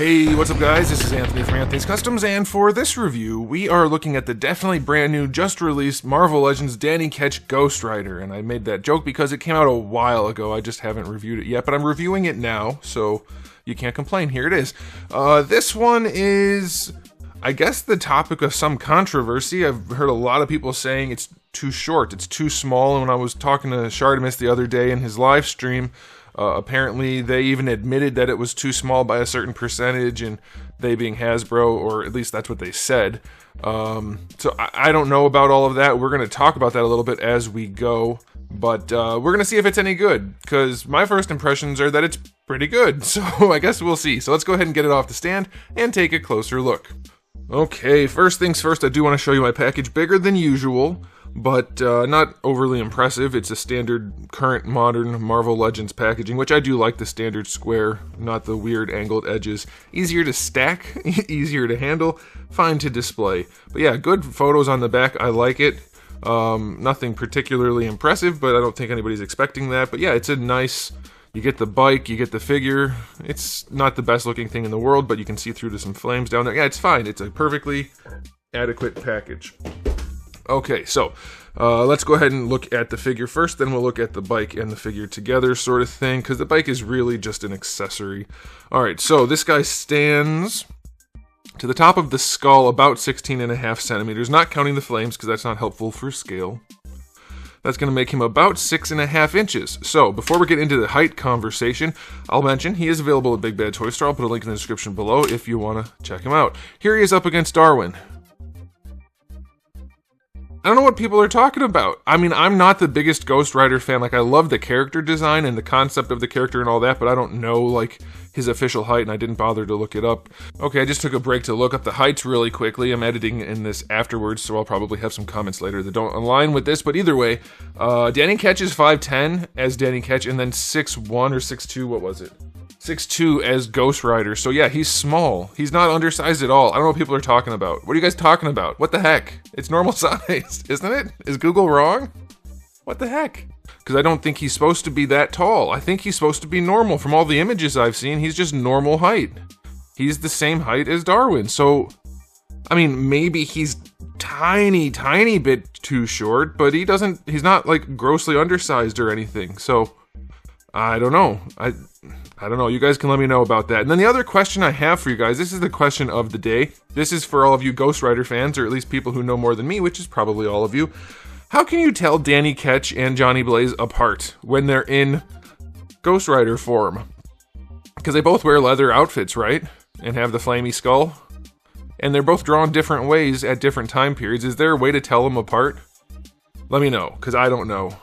Hey, what's up guys? This is Anthony from Anthony's Customs, and for this review, we are looking at the definitely brand new, just released Marvel Legends Danny Ketch Ghost Rider, and I made that joke because it came out a while ago. I just haven't reviewed it yet, but I'm reviewing it now, so you can't complain. Here it is. This one is, I guess, the topic of some controversy. I've heard a lot of people saying it's too short, it's too small, and when I was talking to Shardimus the other day in his live stream, apparently they even admitted that it was too small by a certain percentage, and they being Hasbro, or at least that's what they said. So I don't know about all of that. We're going to talk about that a little bit as we go, but we're going to see if it's any good, because my first impressions are that it's pretty good, so I guess we'll see. So let's go ahead and get it off the stand and take a closer look. Okay, first things first, I do want to show you my package. Bigger than usual, but not overly impressive. It's a standard, current, modern Marvel Legends packaging, which I do like the standard square, not the weird angled edges. Easier to stack, easier to handle, fine to display. But yeah, good photos on the back, I like it. Nothing particularly impressive, but I don't think anybody's expecting that. But yeah, it's a nice, you get the bike, you get the figure. It's not the best looking thing in the world, but you can see through to some flames down there. Yeah, it's fine. It's a perfectly adequate package. Okay, so let's go ahead and look at the figure first, then we'll look at the bike and the figure together sort of thing, because the bike is really just an accessory. Alright, so this guy stands to the top of the skull about 16.5 centimeters, not counting the flames, because that's not helpful for scale. That's going to make him about 6.5 inches. So, before we get into the height conversation, I'll mention he is available at Big Bad Toy Store. I'll put a link in the description below if you want to check him out. Here he is up against Darwin. I don't know what people are talking about. I mean, I'm not the biggest Ghost Rider fan. Like, I love the character design and the concept of the character and all that, but I don't know, like, his official height, and I didn't bother to look it up. Okay, I just took a break to look up the heights really quickly. I'm editing in this afterwards, so I'll probably have some comments later that don't align with this, but either way, Danny Ketch is 5'10" as Danny Ketch, and then 6'1" or 6'2", what was it? 6'2" as Ghost Rider. So yeah, he's small. He's not undersized at all. I don't know what people are talking about. What are you guys talking about? What the heck? It's normal size, isn't it? Is Google wrong? What the heck? Because I don't think he's supposed to be that tall. I think he's supposed to be normal. From all the images I've seen, he's just normal height. He's the same height as Darwin. So, I mean, maybe he's tiny bit too short, but he's not like grossly undersized or anything. So, I don't know. I don't know. You guys can let me know about that. And then the other question I have for you guys, this is the question of the day. This is for all of you Ghost Rider fans, or at least people who know more than me, which is probably all of you. How can you tell Danny Ketch and Johnny Blaze apart when they're in Ghost Rider form? Because they both wear leather outfits, right? And have the flamey skull. And they're both drawn different ways at different time periods. Is there a way to tell them apart? Let me know, because I don't know.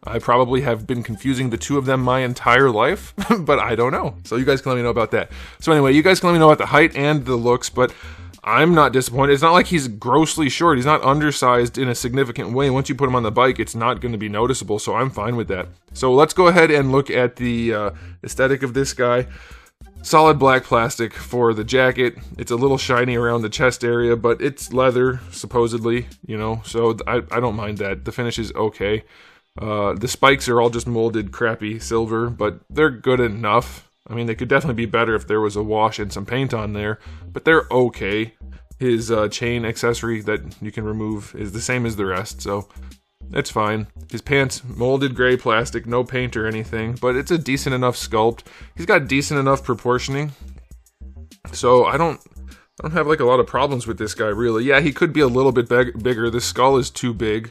I probably have been confusing the two of them my entire life, but I don't know. So you guys can let me know about that. So anyway, you guys can let me know about the height and the looks, but I'm not disappointed. It's not like he's grossly short. He's not undersized in a significant way. Once you put him on the bike, it's not going to be noticeable, so I'm fine with that. So let's go ahead and look at the aesthetic of this guy. Solid black plastic for the jacket. It's a little shiny around the chest area, but it's leather, supposedly, you know, so I don't mind that. The finish is okay. The spikes are all just molded crappy silver, but they're good enough. I mean, they could definitely be better if there was a wash and some paint on there, but they're okay. His chain accessory that you can remove is the same as the rest, so it's fine. His pants, molded gray plastic, no paint or anything, but it's a decent enough sculpt. He's got decent enough proportioning, so I don't have like a lot of problems with this guy, really. Yeah, he could be a little bit bigger. The skull is too big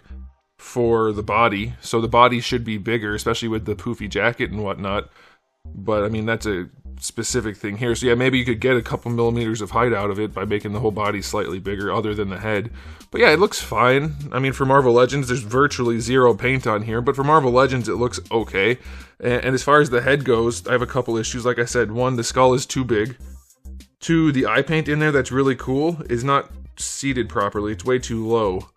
for the body, so the body should be bigger, especially with the poofy jacket and whatnot. But I mean, that's a specific thing here. So yeah, maybe you could get a couple millimeters of height out of it by making the whole body slightly bigger, other than the head. But yeah, it looks fine. I mean, for Marvel Legends, there's virtually zero paint on here, but for Marvel Legends, it looks okay. And as far as the head goes, I have a couple issues. Like I said, one, the skull is too big. Two, the eye paint in there that's really cool is not seated properly. It's way too low.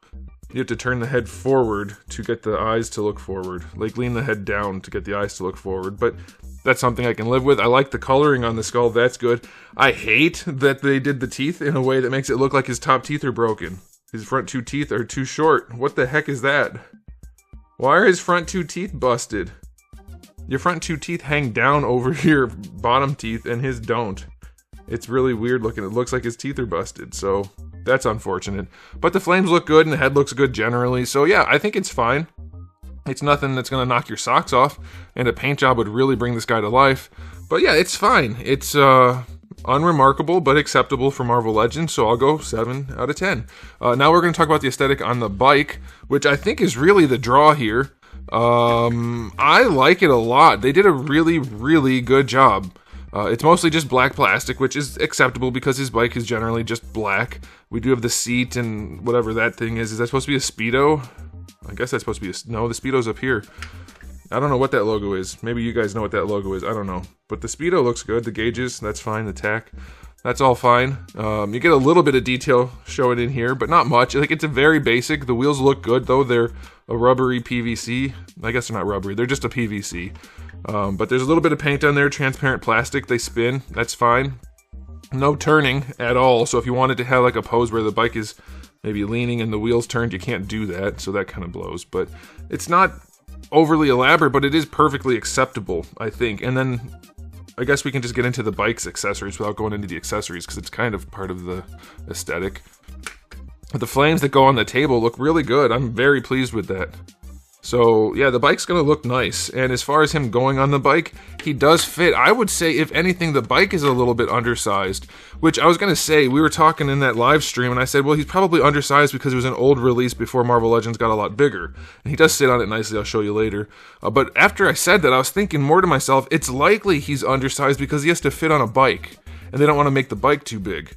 You have to turn the head forward to get the eyes to look forward. Like, lean the head down to get the eyes to look forward. But that's something I can live with. I like the coloring on the skull. That's good. I hate that they did the teeth in a way that makes it look like his top teeth are broken. His front two teeth are too short. What the heck is that? Why are his front two teeth busted? Your front two teeth hang down over your bottom teeth, and his don't. It's really weird looking. It looks like his teeth are busted, so that's unfortunate. But the flames look good and the head looks good generally, so yeah, I think it's fine. It's nothing that's going to knock your socks off, and a paint job would really bring this guy to life. But yeah, it's fine. It's unremarkable, but acceptable for Marvel Legends, so I'll go 7 out of 10. Now we're going to talk about the aesthetic on the bike, which I think is really the draw here. I like it a lot. They did a really, really good job. It's mostly just black plastic, which is acceptable because his bike is generally just black. We do have the seat and whatever that thing is. Is that supposed to be a Speedo? I guess that's supposed to be no, the Speedo's up here. I don't know what that logo is. Maybe you guys know what that logo is. I don't know. But the Speedo looks good. The gauges, that's fine. The tack, that's all fine. You get a little bit of detail showing in here, but not much. Like, it's a very basic. The wheels look good, though. They're a rubbery PVC. I guess they're not rubbery. They're just a PVC. But there's a little bit of paint on there. Transparent plastic. They spin. That's fine. No turning at all. So if you wanted to have like a pose where the bike is maybe leaning and the wheels turned, you can't do that. So that kind of blows. But it's not overly elaborate, but it is perfectly acceptable, I think. And then I guess we can just get into the bike's accessories without going into the accessories, because it's kind of part of the aesthetic. The flames that go on the table look really good. I'm very pleased with that. So yeah, the bike's gonna look nice. And as far as him going on the bike, he does fit. I would say, if anything, the bike is a little bit undersized, which I was gonna say, we were talking in that live stream and I said, well, he's probably undersized because it was an old release before Marvel Legends got a lot bigger. And he does sit on it nicely, I'll show you later. But after I said that, I was thinking more to myself, it's likely he's undersized because he has to fit on a bike and they don't want to make the bike too big.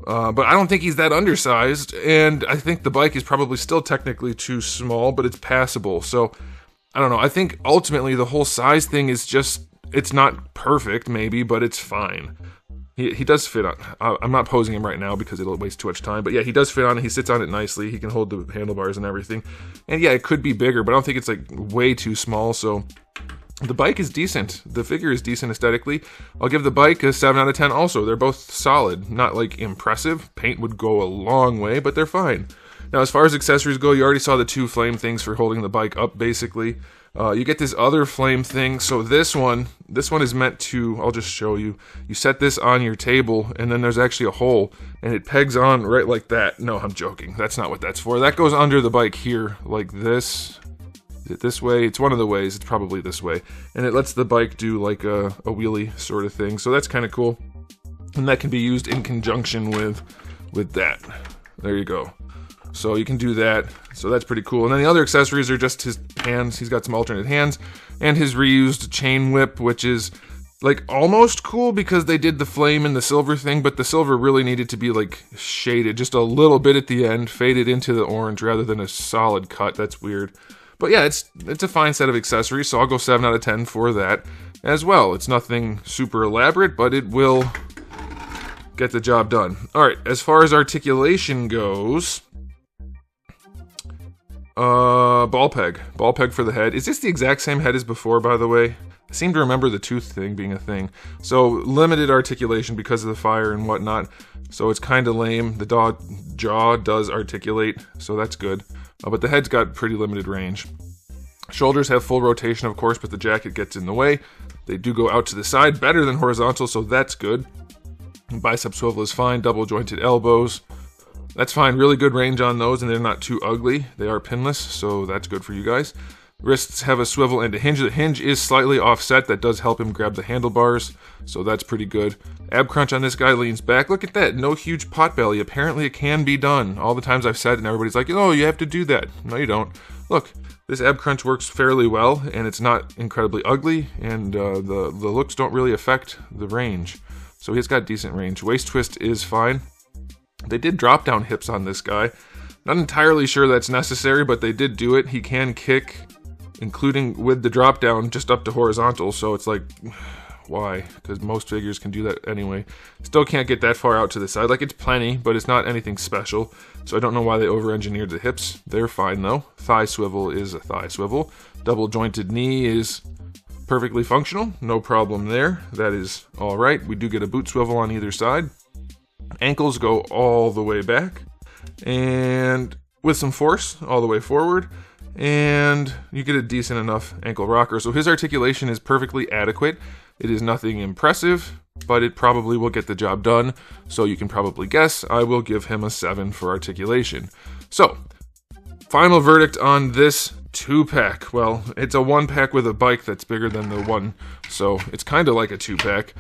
But I don't think he's that undersized, and I think the bike is probably still technically too small, but it's passable. So, I don't know. I think ultimately the whole size thing is just, it's not perfect, maybe, but it's fine. He does fit on. I'm not posing him right now because it'll waste too much time, but yeah, he does fit on it. He sits on it nicely. He can hold the handlebars and everything. And yeah, it could be bigger, but I don't think it's like way too small, so the bike is decent. The figure is decent aesthetically. I'll give the bike a 7 out of 10 also. They're both solid. Not like impressive. Paint would go a long way, but they're fine. Now, as far as accessories go, you already saw the 2 flame things for holding the bike up, basically. You get this other flame thing. So this one is meant to, I'll just show you. You set this on your table, and then there's actually a hole, and it pegs on right like that. No, I'm joking. That's not what that's for. That goes under the bike here, like this. Is it this way? It's one of the ways. It's probably this way. And it lets the bike do like a wheelie sort of thing. So that's kind of cool. And that can be used in conjunction with that. There you go. So you can do that. So that's pretty cool. And then the other accessories are just his hands. He's got some alternate hands. And his reused chain whip, which is like almost cool because they did the flame and the silver thing, but the silver really needed to be like shaded just a little bit at the end, faded into the orange rather than a solid cut. That's weird. But yeah, it's a fine set of accessories, so I'll go 7 out of 10 for that as well. It's nothing super elaborate, but it will get the job done. Alright, as far as articulation goes, ball peg. Ball peg for the head. Is this the exact same head as before, by the way? I seem to remember the tooth thing being a thing. So, limited articulation because of the fire and whatnot. So it's kind of lame. The jaw does articulate, so that's good. But the head's got pretty limited range. Shoulders have full rotation, of course, but the jacket gets in the way. They do go out to the side, better than horizontal, so that's good. Bicep swivel is fine. Double jointed elbows. That's fine. Really good range on those, and they're not too ugly. They are pinless, so that's good for you guys. Wrists have a swivel and a hinge. The hinge is slightly offset. That does help him grab the handlebars, so that's pretty good. Ab crunch on this guy leans back. Look at that. No huge pot belly. Apparently it can be done. All the times I've said it, and everybody's like, oh, you have to do that. No, you don't. Look, this ab crunch works fairly well, and it's not incredibly ugly, and the looks don't really affect the range. So he's got decent range. Waist twist is fine. They did drop down hips on this guy. Not entirely sure that's necessary, but they did do it. He can kick, including with the drop down, just up to horizontal, so it's like, why? Because most figures can do that anyway. Still can't get that far out to the side. Like, it's plenty, but it's not anything special, so I don't know why they over-engineered the hips. They're fine, though. Thigh swivel is a thigh swivel. Double jointed knee is perfectly functional. No problem there. That is alright. We do get a boot swivel on either side. Ankles go all the way back, and with some force, all the way forward. And you get a decent enough ankle rocker. So his articulation is perfectly adequate. It is nothing impressive. but it probably will get the job done. So you can probably guess I will give him a 7 for articulation. So, final verdict on this 2-pack. Well, it's a 1-pack with a bike that's bigger than the one, so it's kind of like a 2-pack.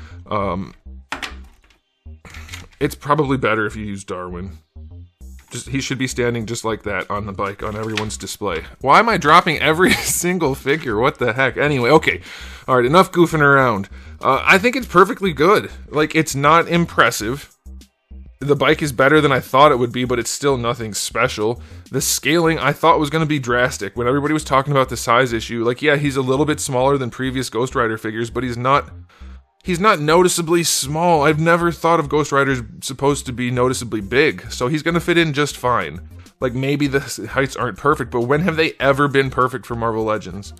It's probably better if you use Darwin. He should be standing just like that on the bike on everyone's display. Why am I dropping every single figure? What the heck? Anyway, okay. Alright, enough goofing around. I think it's perfectly good. Like, it's not impressive. The bike is better than I thought it would be, but it's still nothing special. The scaling I thought was going to be drastic. When everybody was talking about the size issue, like, yeah, he's a little bit smaller than previous Ghost Rider figures, but he's not noticeably small. I've never thought of Ghost Riders supposed to be noticeably big, so he's going to fit in just fine. Like, maybe the heights aren't perfect, but when have they ever been perfect for Marvel Legends?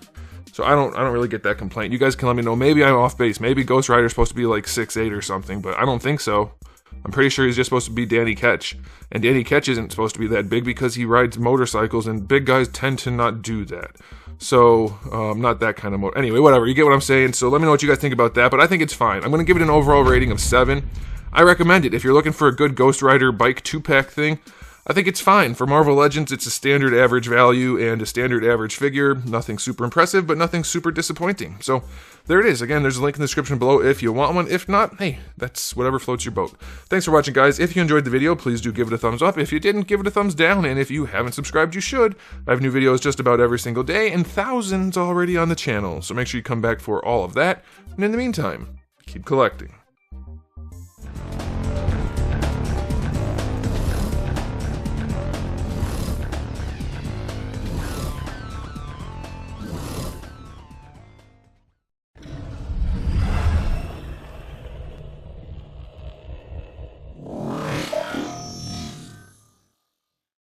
So I don't really get that complaint. You guys can let me know. Maybe I'm off base. Maybe Ghost Rider's supposed to be like 6'8" or something, but I don't think so. I'm pretty sure he's just supposed to be Danny Ketch. And Danny Ketch isn't supposed to be that big because he rides motorcycles, and big guys tend to not do that. So, not that kind of anyway, whatever, you get what I'm saying. So let me know what you guys think about that, but I think it's fine. I'm going to give it an overall rating of 7. I recommend it. If you're looking for a good Ghost Rider bike 2-pack thing, I think it's fine. For Marvel Legends, it's a standard average value and a standard average figure. Nothing super impressive, but nothing super disappointing. So, there it is. Again, there's a link in the description below if you want one. If not, hey, that's whatever floats your boat. Thanks for watching, guys. If you enjoyed the video, please do give it a thumbs up. If you didn't, give it a thumbs down. And if you haven't subscribed, you should. I have new videos just about every single day, and thousands already on the channel. So make sure you come back for all of that. And in the meantime, keep collecting.